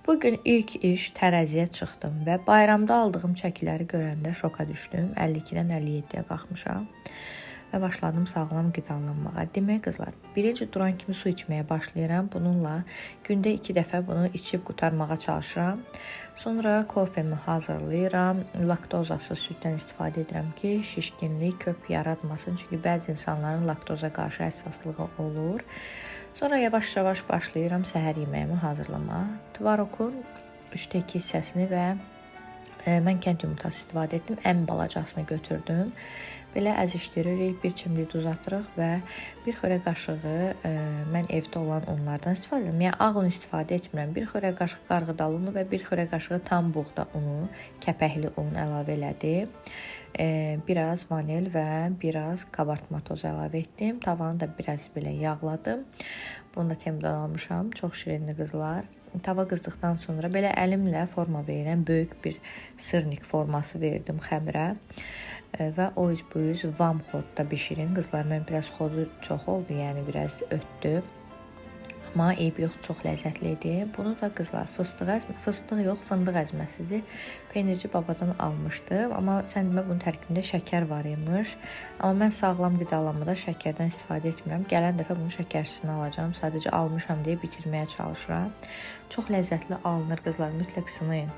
Bugün ilk iş tərəziyə çıxdım və bayramda aldığım çəkiləri görəndə şoka düşdüm. 52-dən 57-yə qalxmışam və başladım sağlam qidalanmağa. Demək qızlar, birinci duran kimi su içməyə başlayıram. Bununla gündə 2 dəfə bunu içib qurtarmağa çalışıram. Sonra kofemi hazırlayıram. Laktozasız süddən istifadə edirəm ki, şişkinlik, köp yaratmasın. Çünki bəzi insanların laktoza qarşı həssaslığı olur. Sonra yavaş-yavaş başlayıram səhər yeməyimi hazırlamağa. Tvarokun 3/2 hissəsini və mən kənd yumurtası istifadə etdim. Ən balacasını götürdüm. Belə əzişdiririk, bir çimdik duz atırıq və bir xörək qaşığı mən evdə olan unlardan istifadə edirəm. Yəni ağ un istifadə etmirəm. Bir xörək qaşığı qarğıdalı unu və bir xörək qaşığı tam buğda unu, kəpəkli un əlavə elədim. Biraz vanil və biraz kabartma tozu əlavə etdim. Tavanı da biraz belə yağladım. Bunu da Temudan almışam. Çox şirinli qızlar. Tava qızdıqdan sonra belə əlimlə forma verirəm. Böyük bir sırnik forması verdim xəmirə. Və o üz bu üz vam xodda bişirin. Qızlar, mən biraz xodu çox oldu, yəni biraz ötdü. Amma eyb yox, çox ləzzətli idi. Bunu da qızlar fıstıq yox, fındıq əzməsidir. Peynirci babadan almışdım. Amma sən demə bunun tərkibində şəkər var imiş. Amma mən sağlam qidalanmada şəkərdən istifadə etmirəm. Gələn dəfə bunun şəkərsizini alacağam. Sadəcə almışam deyə bitirməyə çalışıram. Çox ləzzətli alınır qızlar, mütləq sınayın.